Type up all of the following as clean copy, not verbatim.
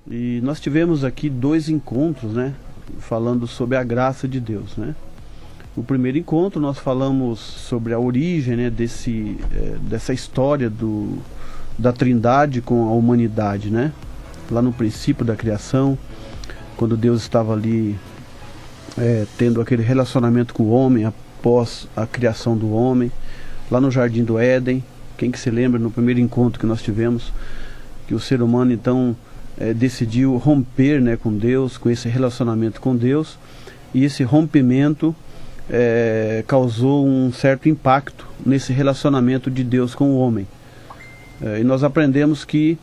E nós tivemos aqui 2 encontros, né, falando sobre a graça de Deus, né. No primeiro encontro nós falamos sobre a origem, né, dessa história da Trindade com a humanidade, né, lá no princípio da criação, quando Deus estava ali tendo aquele relacionamento com o homem após a criação do homem, lá no Jardim do Éden. Quem que se lembra no primeiro encontro que nós tivemos, que o ser humano então decidiu romper, né, com Deus, com esse relacionamento com Deus, e esse rompimento causou um certo impacto nesse relacionamento de Deus com o homem. E nós aprendemos que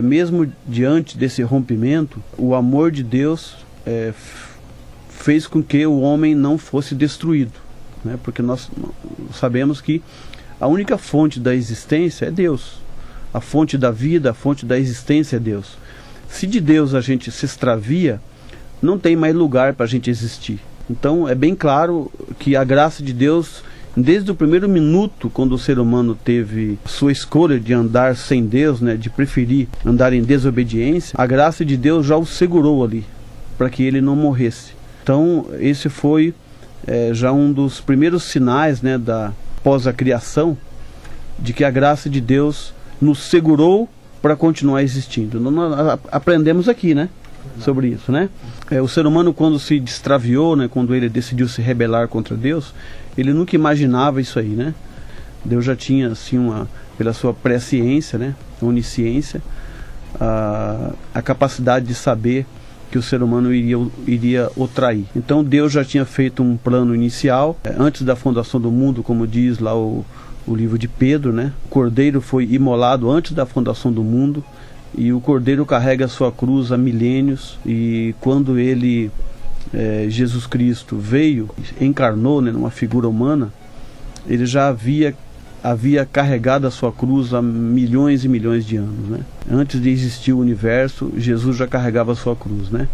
mesmo diante desse rompimento, o amor de Deus fez com que o homem não fosse destruído, né? Porque nós sabemos que a única fonte da existência é Deus. A fonte da vida, a fonte da existência é Deus. Se de Deus a gente se extravia, não tem mais lugar para a gente existir. Então é bem claro que a graça de Deus, desde o primeiro minuto, quando o ser humano teve sua escolha de andar sem Deus, né, de preferir andar em desobediência, a graça de Deus já o segurou ali, para que ele não morresse. Então esse foi já um dos primeiros sinais, né, após a criação, de que a graça de Deus nos segurou para continuar existindo. Nós aprendemos aqui, né, sobre isso, né? O ser humano, quando se extraviou, né, quando ele decidiu se rebelar contra Deus, ele nunca imaginava isso aí, né? Deus já tinha, assim, pela sua presciência, né, onisciência, a capacidade de saber que o ser humano iria o trair. Então Deus já tinha feito um plano inicial, antes da fundação do mundo, como diz lá o livro de Pedro, né? O cordeiro foi imolado antes da fundação do mundo, e o cordeiro carrega a sua cruz há milênios, e quando ele, Jesus Cristo, veio, encarnou, né, numa figura humana, ele já havia carregado a sua cruz há milhões e milhões de anos, né? Antes de existir o universo, Jesus já carregava a sua cruz, né?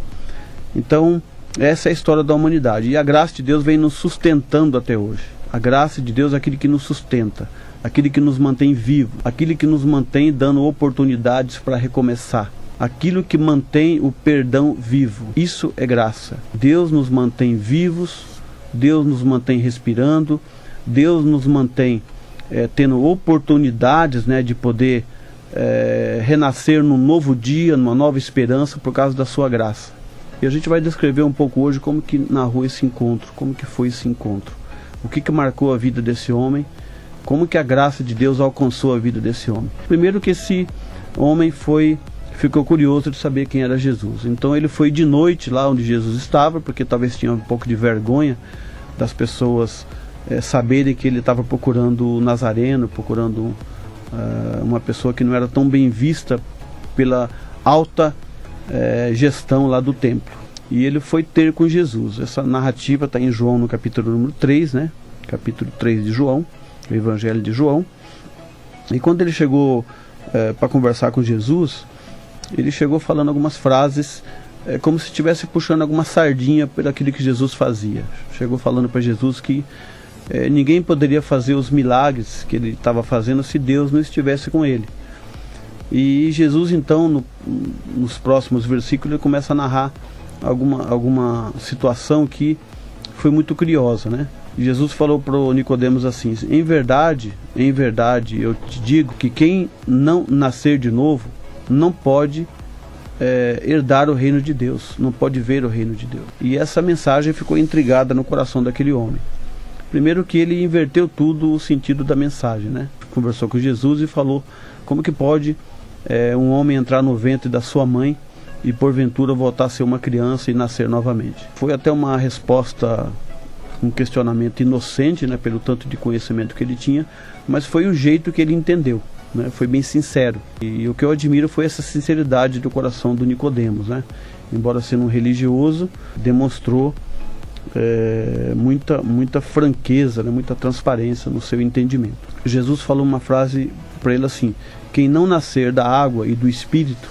Então, essa é a história da humanidade, e a graça de Deus vem nos sustentando até hoje. A graça de Deus é aquele que nos sustenta, aquele que nos mantém vivos, aquele que nos mantém dando oportunidades para recomeçar, aquilo que mantém o perdão vivo. Isso é graça. Deus nos mantém vivos, Deus nos mantém respirando, Deus nos mantém tendo oportunidades, né, de poder renascer num novo dia, numa nova esperança, por causa da sua graça. E a gente vai descrever um pouco hoje como que narrou esse encontro, como que foi esse encontro, o que marcou a vida desse homem, como que a graça de Deus alcançou a vida desse homem. Primeiro que esse homem ficou curioso de saber quem era Jesus. Então ele foi de noite lá onde Jesus estava, porque talvez tinha um pouco de vergonha das pessoas saberem que ele estava procurando o Nazareno, procurando uma pessoa que não era tão bem vista pela alta gestão lá do templo. E ele foi ter com Jesus. Essa narrativa está em João, no capítulo número 3, né? Capítulo 3 de João, o Evangelho de João. E quando ele chegou para conversar com Jesus, ele chegou falando algumas frases, como se estivesse puxando alguma sardinha por aquilo que Jesus fazia. Chegou falando para Jesus que ninguém poderia fazer os milagres que ele estava fazendo se Deus não estivesse com ele. E Jesus então, nos próximos versículos, ele começa a narrar alguma situação que foi muito curiosa, né? Jesus falou para o Nicodemos assim: em verdade, eu te digo que quem não nascer de novo não pode herdar o reino de Deus, não pode ver o reino de Deus. E essa mensagem ficou intrigada no coração daquele homem. Primeiro que ele inverteu tudo o sentido da mensagem, né? Conversou com Jesus e falou: como que pode um homem entrar no ventre da sua mãe e porventura voltar a ser uma criança e nascer novamente? Foi até uma resposta, um questionamento inocente, né, pelo tanto de conhecimento que ele tinha, mas foi o jeito que ele entendeu, né? Foi bem sincero. E o que eu admiro foi essa sinceridade do coração do Nicodemos, né? Embora sendo um religioso, demonstrou muita franqueza, né, muita transparência no seu entendimento. Jesus falou uma frase para ele assim: quem não nascer da água e do Espírito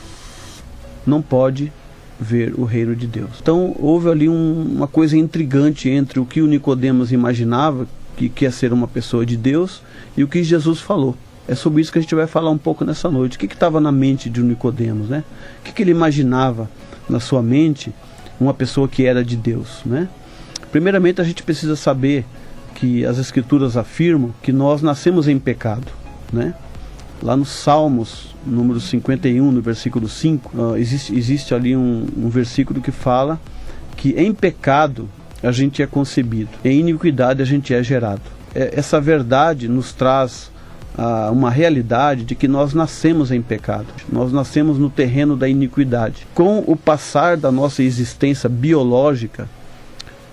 não pode ver o reino de Deus. Então houve ali uma coisa intrigante entre o que o Nicodemos imaginava que ia ser uma pessoa de Deus e o que Jesus falou. É sobre isso que a gente vai falar um pouco nessa noite. O que estava na mente de Nicodemos, né? O que ele imaginava na sua mente uma pessoa que era de Deus, né? Primeiramente, a gente precisa saber que as Escrituras afirmam que nós nascemos em pecado, né? Lá no Salmos, número 51, no versículo 5, existe ali um versículo que fala que em pecado a gente é concebido, em iniquidade a gente é gerado. Essa verdade nos traz uma realidade de que nós nascemos em pecado, nós nascemos no terreno da iniquidade. Com o passar da nossa existência biológica,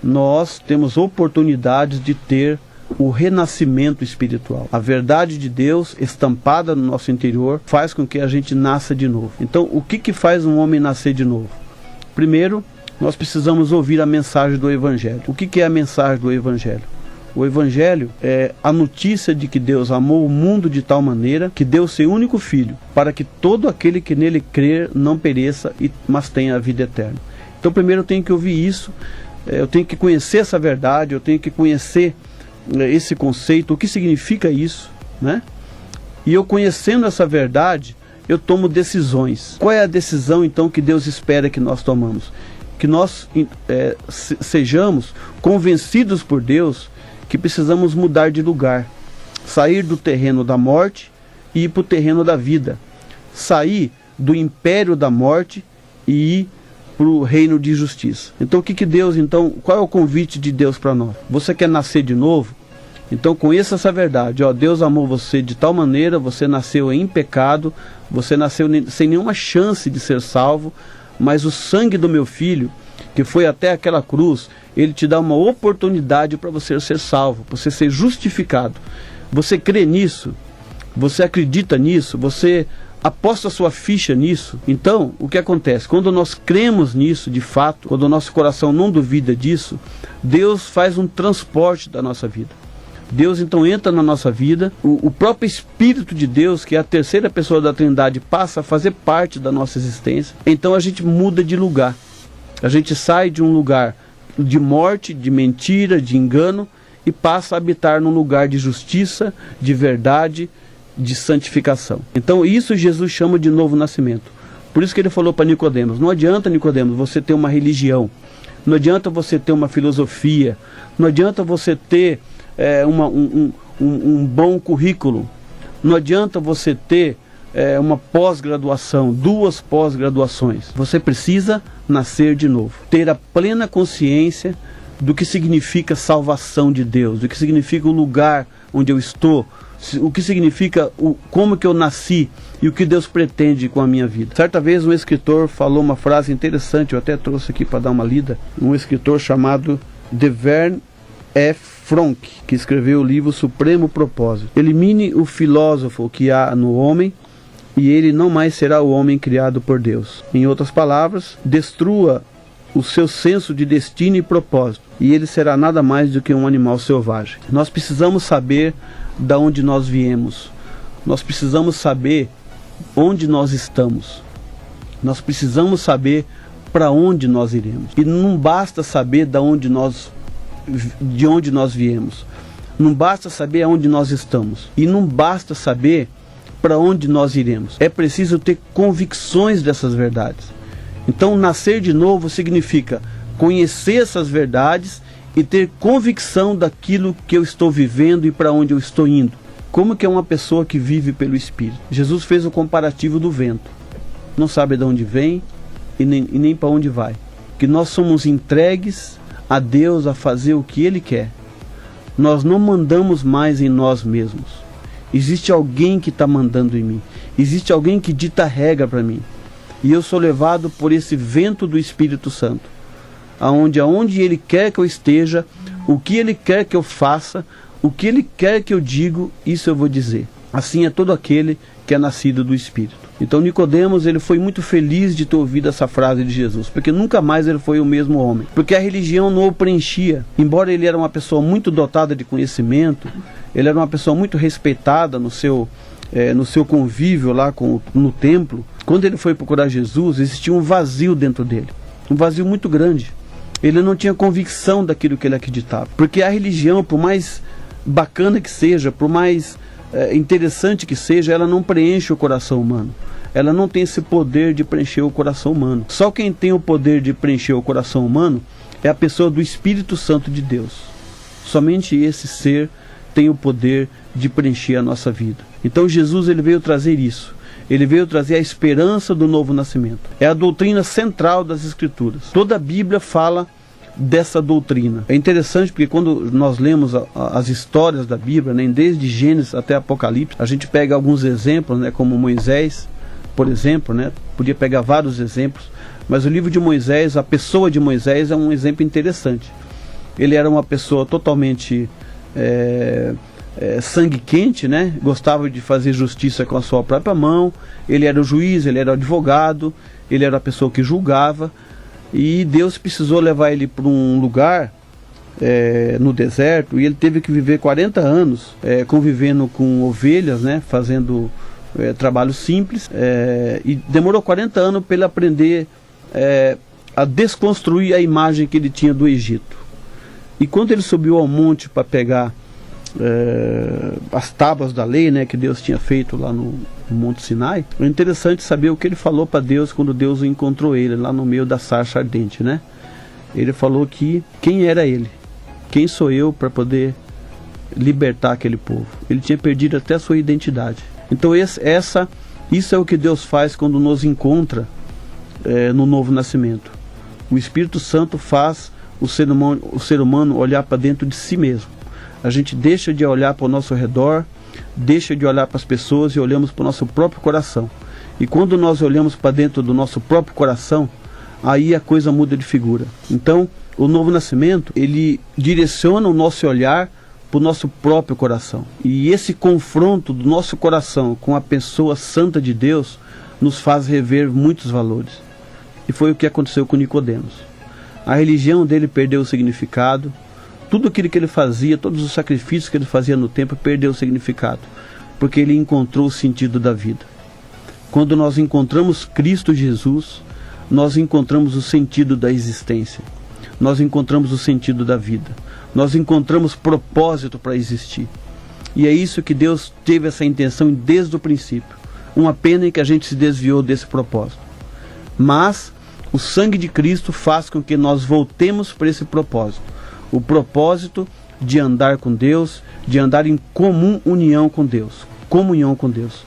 nós temos oportunidades de ter o renascimento espiritual. A verdade de Deus estampada no nosso interior faz com que a gente nasça de novo. Então, o que faz um homem nascer de novo? Primeiro, nós precisamos ouvir a mensagem do Evangelho. O que é a mensagem do Evangelho? O Evangelho é a notícia de que Deus amou o mundo de tal maneira que deu seu único Filho, para que todo aquele que nele crer não pereça, mas tenha a vida eterna. Então, primeiro eu tenho que ouvir isso, eu tenho que conhecer essa verdade, eu tenho que conhecer esse conceito, o que significa isso, né? E eu conhecendo essa verdade, eu tomo decisões. Qual é a decisão então que Deus espera que nós tomamos? Que nós sejamos convencidos por Deus que precisamos mudar de lugar, sair do terreno da morte e ir para o terreno da vida, sair do império da morte e ir para o reino de justiça. Então qual é o convite de Deus para nós? Você quer nascer de novo? Então conheça essa verdade, Deus amou você de tal maneira, você nasceu em pecado, você nasceu sem nenhuma chance de ser salvo, mas o sangue do meu filho, que foi até aquela cruz, ele te dá uma oportunidade para você ser salvo, para você ser justificado. Você crê nisso? Você acredita nisso? Você aposta sua ficha nisso? Então, o que acontece? Quando nós cremos nisso de fato, quando o nosso coração não duvida disso, Deus faz um transporte da nossa vida. Deus então entra na nossa vida, o próprio Espírito de Deus, que é a terceira pessoa da Trindade, passa a fazer parte da nossa existência. Então a gente muda de lugar. A gente sai de um lugar de morte, de mentira, de engano, e passa a habitar num lugar de justiça, de verdade, de santificação. Então isso Jesus chama de novo nascimento. Por isso que ele falou para Nicodemos: não adianta, Nicodemos, você ter uma religião, não adianta você ter uma filosofia, não adianta você ter um bom currículo, não adianta você ter uma pós-graduação, 2 pós-graduações. Você precisa nascer de novo, ter a plena consciência do que significa salvação de Deus, do que significa o lugar onde eu estou, o que significa como que eu nasci e o que Deus pretende com a minha vida. Certa vez um escritor falou uma frase interessante, eu até trouxe aqui para dar uma lida, um escritor chamado Devern F. Fronk, que escreveu o livro Supremo Propósito. Elimine o filósofo que há no homem e ele não mais será o homem criado por Deus. Em outras palavras, destrua o seu senso de destino e propósito e ele será nada mais do que um animal selvagem. Nós precisamos saber de onde nós viemos. Nós precisamos saber onde nós estamos. Nós precisamos saber para onde nós iremos. E não basta saber de onde nós viemos, não basta saber aonde nós estamos, e não basta saber para onde nós iremos. É preciso ter convicções dessas verdades. Então nascer de novo significa conhecer essas verdades e ter convicção daquilo que eu estou vivendo e para onde eu estou indo. Como que é uma pessoa que vive pelo Espírito? Jesus fez o comparativo do vento, não sabe de onde vem e nem para onde vai, que nós somos entregues a Deus a fazer o que Ele quer. Nós não mandamos mais em nós mesmos. Existe alguém que está mandando em mim. Existe alguém que dita a regra para mim. E eu sou levado por esse vento do Espírito Santo. Aonde Ele quer que eu esteja, o que Ele quer que eu faça, o que Ele quer que eu diga, isso eu vou dizer. Assim é todo aquele que é nascido do Espírito. Então Nicodemos, ele foi muito feliz de ter ouvido essa frase de Jesus, porque nunca mais ele foi o mesmo homem, porque a religião não o preenchia. Embora ele era uma pessoa muito dotada de conhecimento, ele era uma pessoa muito respeitada no seu convívio lá no templo. Quando ele foi procurar Jesus, existia um vazio dentro dele, um vazio muito grande. Ele não tinha convicção daquilo que ele acreditava, porque a religião, por mais bacana que seja, por mais interessante que seja, ela não preenche o coração humano. Ela não tem esse poder de preencher o coração humano. Só quem tem o poder de preencher o coração humano é a pessoa do Espírito Santo de Deus. Somente esse ser tem o poder de preencher a nossa vida. Então Jesus, ele veio trazer isso. Ele veio trazer a esperança do novo nascimento. É a doutrina central das Escrituras. Toda a Bíblia fala dessa doutrina. É interessante porque quando nós lemos as histórias da Bíblia, né, desde Gênesis até Apocalipse, a gente pega alguns exemplos, né, como Moisés, por exemplo, né, podia pegar vários exemplos, mas o livro de Moisés, a pessoa de Moisés é um exemplo interessante. Ele era uma pessoa totalmente sangue quente, né? Gostava de fazer justiça com a sua própria mão. Ele era o juiz, ele era o advogado, ele era a pessoa que julgava. E Deus precisou levar ele para um lugar no deserto, e ele teve que viver 40 anos convivendo com ovelhas, né? Fazendo trabalho simples, e demorou 40 anos para ele aprender a desconstruir a imagem que ele tinha do Egito. E quando ele subiu ao monte para pegar as tábuas da lei, né, que Deus tinha feito lá no Monte Sinai, é interessante saber o que ele falou para Deus quando Deus o encontrou ele lá no meio da sarça ardente, né? Ele falou que quem era ele? Quem sou eu para poder libertar aquele povo? Ele tinha perdido até a sua identidade. Então isso é o que Deus faz quando nos encontra no novo nascimento. O Espírito Santo faz o ser humano olhar para dentro de si mesmo. A gente deixa de olhar para o nosso redor, deixa de olhar para as pessoas e olhamos para o nosso próprio coração. E quando nós olhamos para dentro do nosso próprio coração, aí a coisa muda de figura. Então, o novo nascimento, ele direciona o nosso olhar para o nosso próprio coração. E esse confronto do nosso coração com a pessoa santa de Deus nos faz rever muitos valores. E foi o que aconteceu com Nicodemos. A religião dele perdeu o significado. Tudo aquilo que ele fazia, todos os sacrifícios que ele fazia no templo, perdeu o significado, porque ele encontrou o sentido da vida. Quando nós encontramos Cristo Jesus, nós encontramos o sentido da existência, nós encontramos o sentido da vida, nós encontramos propósito para existir. E é isso que Deus teve essa intenção desde o princípio. Uma pena que a gente se desviou desse propósito. Mas o sangue de Cristo faz com que nós voltemos para esse propósito. O propósito de andar com Deus, de andar em comum união com Deus, comunhão com Deus.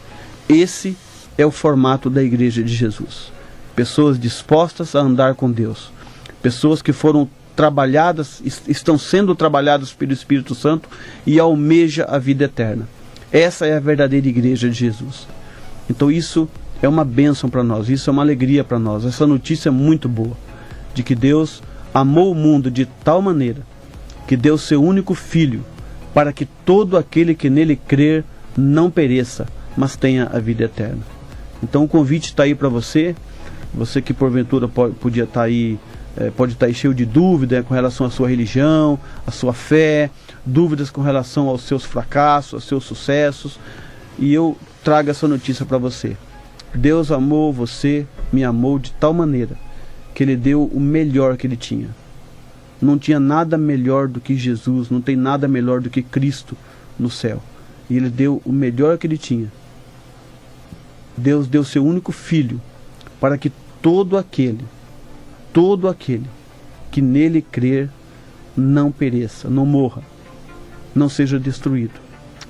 Esse é o formato da Igreja de Jesus. Pessoas dispostas a andar com Deus. Pessoas que foram trabalhadas, estão sendo trabalhadas pelo Espírito Santo e almeja a vida eterna. Essa é a verdadeira Igreja de Jesus. Então isso é uma bênção para nós, isso é uma alegria para nós. Essa notícia é muito boa, de que Deus amou o mundo de tal maneira que deu seu único Filho, para que todo aquele que nele crer não pereça, mas tenha a vida eterna. Então o convite está aí para você que porventura pode estar aí cheio de dúvida com relação à sua religião, à sua fé, dúvidas com relação aos seus fracassos, aos seus sucessos, e eu trago essa notícia para você. Deus amou você, me amou de tal maneira que Ele deu o melhor que Ele tinha. Não tinha nada melhor do que Jesus, não tem nada melhor do que Cristo no céu. E Ele deu o melhor que Ele tinha. Deus deu seu único Filho para que todo aquele que nele crer não pereça, não morra, não seja destruído,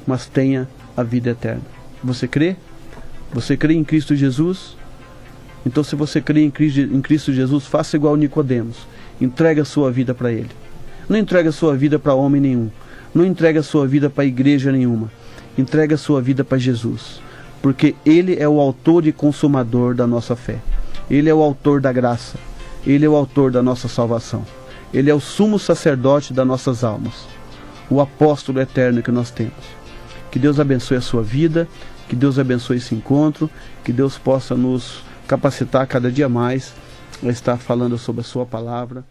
mas tenha a vida eterna. Você crê? Você crê em Cristo Jesus? Então, se você crê em Cristo Jesus, faça igual Nicodemos. Entrega a sua vida para Ele. Não entrega a sua vida para homem nenhum. Não entrega a sua vida para igreja nenhuma. Entrega a sua vida para Jesus. Porque Ele é o autor e consumador da nossa fé. Ele é o autor da graça. Ele é o autor da nossa salvação. Ele é o sumo sacerdote das nossas almas. O apóstolo eterno que nós temos. Que Deus abençoe a sua vida. Que Deus abençoe esse encontro. Que Deus possa nos capacitar cada dia mais a estar falando sobre a sua palavra.